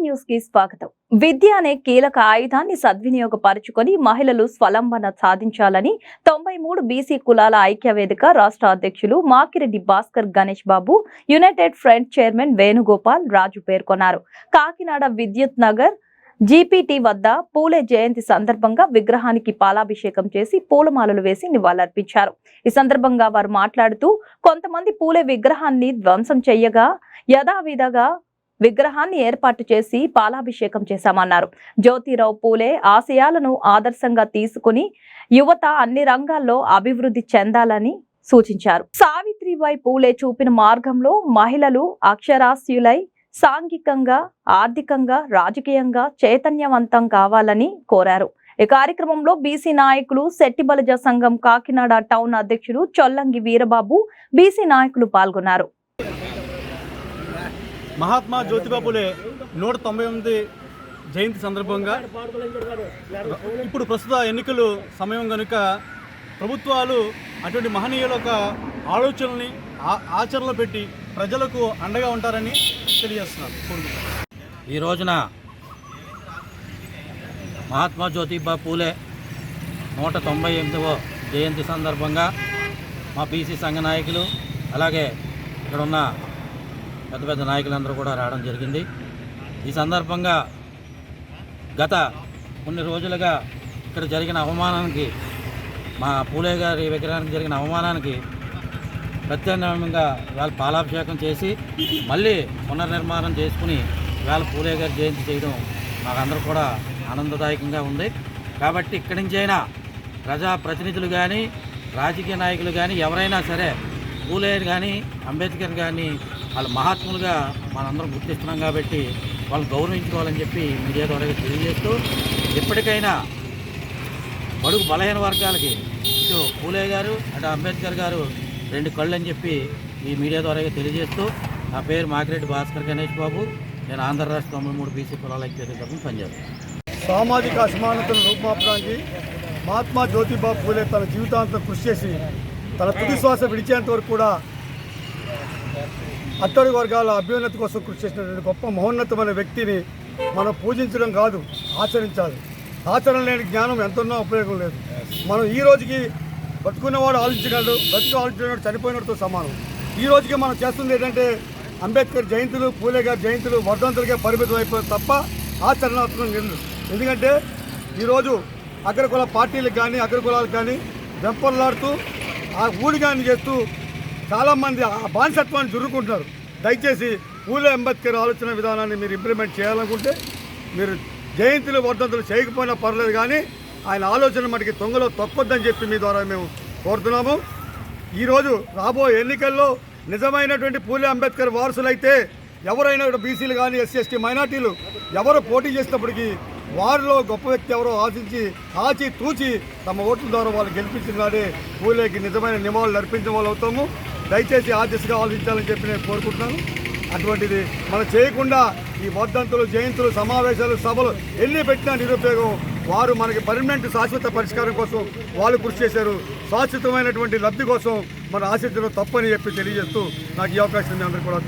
News కి స్వాగతం. విద్య అనే కీలక ఆయుధాన్ని సద్వినియోగపరుచుకొని మహిళలు స్వలంబన సాధించాలని 93 బీసీ కులాల ఐక్య వేదిక రాష్ట్ర అధ్యక్షులు మాకిరెడ్డి భాస్కర్ గణేష్ బాబు, యునైటెడ్ ఫ్రంట్ చైర్మన్ వేణుగోపాల్ రాజు పేర్కొన్నారు. కాకినాడ విద్యుత్ నగర్ జీపీటీ వద్ద పూలే జయంతి సందర్భంగా విగ్రహానికి పాలాభిషేకం చేసి పూలమాలలు వేసి నివాళులర్పించారు. ఈ సందర్భంగా వారు మాట్లాడుతూ, కొంతమంది పూలే విగ్రహాన్ని ధ్వంసం చేయగా యథావిధిగా విగ్రహాన్ని ఏర్పాటు చేసి పాలాభిషేకం చేశామన్నారు. జ్యోతిరావు పూలే ఆశయాలను ఆదర్శంగా తీసుకుని యువత అన్ని రంగాల్లో అభివృద్ధి చెందాలని సూచించారు. సావిత్రిబాయి పూలే చూపిన మార్గంలో మహిళలు అక్షరాస్యులై సాంఘికంగా, ఆర్థికంగా, రాజకీయంగా చైతన్యవంతం కావాలని కోరారు. ఈ కార్యక్రమంలో బీసీ నాయకులు, శెట్టి బలిజ సంఘం కాకినాడ టౌన్ అధ్యక్షుడు చొల్లంగి వీరబాబు, బీసీ నాయకులు పాల్గొన్నారు. మహాత్మా జ్యోతిబా పూలే 198 జయంతి సందర్భంగా ఇప్పుడు ప్రస్తుత ఎన్నికలు సమయం కనుక ప్రభుత్వాలు అటువంటి మహనీయుల యొక్క ఆలోచనల్ని ఆచరణలో పెట్టి ప్రజలకు అండగా ఉంటారని తెలియజేస్తున్నారు. ఈ రోజున మహాత్మా జ్యోతిబా పూలే 198వ జయంతి సందర్భంగా మా బీసీ సంఘ నాయకులు, అలాగే ఇక్కడ ఉన్న పెద్ద పెద్ద నాయకులందరూ కూడా రావడం జరిగింది. ఈ సందర్భంగా గత కొన్ని రోజులుగా ఇక్కడ జరిగిన అవమానానికి, మా పూలే గారి విగ్రహానికి జరిగిన అవమానానికి ప్రత్యామ్నాయంగా వాళ్ళ పాలాభిషేకం చేసి మళ్ళీ పునర్నిర్మాణం చేసుకుని వాళ్ళ పూలే గారి జయంతి చేయడం మాకందరూ కూడా ఆనందదాయకంగా ఉంది. కాబట్టి ఇక్కడి నుంచైనా ప్రజాప్రతినిధులు కానీ, రాజకీయ నాయకులు కానీ, ఎవరైనా సరే పూలే కానీ, అంబేద్కర్ కానీ వాళ్ళు మహాత్ములుగా మనందరం గుర్తిస్తున్నాం కాబట్టి వాళ్ళు గౌరవించుకోవాలని చెప్పి మీడియా ద్వారా తెలియజేస్తూ, ఎప్పటికైనా బడుగు బలహీన వర్గాలకి ఇటు పూలే గారు, అటు అంబేద్కర్ గారు 2 కళ్ళు అని చెప్పి ఈ మీడియా ద్వారా తెలియజేస్తూ, నా పేరు మాకిరెడ్డి భాస్కర్ గణేష్ బాబు, నేను ఆంధ్ర రాష్ట్ర 93 బీసీ కులాల ఐక్య తరఫున పనిచేస్తాను. సామాజిక అసమానతను రూపుమాపడానికి మహాత్మా జ్యోతిబా పూలే తన జీవితాంతం కృషి చేసి తన తుది శ్వాస విడిచేంత వరకు కూడా అట్టడుగు వర్గాల అభ్యున్నతి కోసం కృషి చేసినటువంటి గొప్ప మహోన్నతమైన వ్యక్తిని మనం పూజించడం కాదు, ఆచరించాలి. ఆచరణ లేని జ్ఞానం ఎంతున్నా ఉపయోగం లేదు. మనం ఈ రోజుకి బతుకున్నవాడు ఆలోచించగలడు, బతుకు ఆలోచించినవాడు చనిపోయినతో సమానం. ఈ రోజుకి మనం చేస్తుంది ఏంటంటే అంబేద్కర్ జయంతులు, పూలే గారి జయంతులు, వర్ధంతులకే పరిమితం అయిపోయింది తప్ప ఆచరణాత్మకం లేదు. ఎందుకంటే ఈరోజు అగ్రకుల పార్టీలకు కానీ, అగ్రకులాలకు కానీ వెంపర్లాడుతూ ఆ ఊడిగాన్ని చేస్తూ చాలామంది ఆ బానిసత్వాన్ని జురుకుంటున్నారు. దయచేసి పూలే అంబేద్కర్ ఆలోచన విధానాన్ని మీరు ఇంప్లిమెంట్ చేయాలనుకుంటే మీరు జయంతులు, వర్ధంతులు చేయకపోయినా పర్లేదు, కానీ ఆయన ఆలోచన మటుకి తొంగలో తొక్కొద్దని చెప్పి మీ ద్వారా మేము కోరుతున్నాము. ఈరోజు రాబోయే ఎన్నికల్లో నిజమైనటువంటి పూలే అంబేద్కర్ వారసులైతే ఎవరైనా బీసీలు కానీ, ఎస్సీ ఎస్టీ మైనార్టీలు ఎవరు పోటీ చేసినప్పటికీ వారిలో గొప్ప వ్యక్తి ఎవరో ఆచి తూచి తమ ఓట్ల ద్వారా వాళ్ళు గెలిపించినాడే పూలేకి నిజమైన నివాళులు అర్పించిన వాళ్ళు అవుతాము. దయచేసి ఆ దిశగా ఆలోచించాలని చెప్పి నేను కోరుకుంటున్నాను. అటువంటిది మనం చేయకుండా ఈ వర్ధంతులు, జయంతులు, సమావేశాలు, సభలు ఎన్ని పెట్టినా నిరుపయోగం. వారు మనకి పర్మనెంట్ శాశ్వత పరిష్కారం కోసం వాళ్ళు కృషి చేశారు. శాశ్వతమైనటువంటి లబ్ధి కోసం మనం ఆశించడం తప్పని చెప్పి తెలియజేస్తూ నాకు ఈ అవకాశం మీ అందరికీ కూడా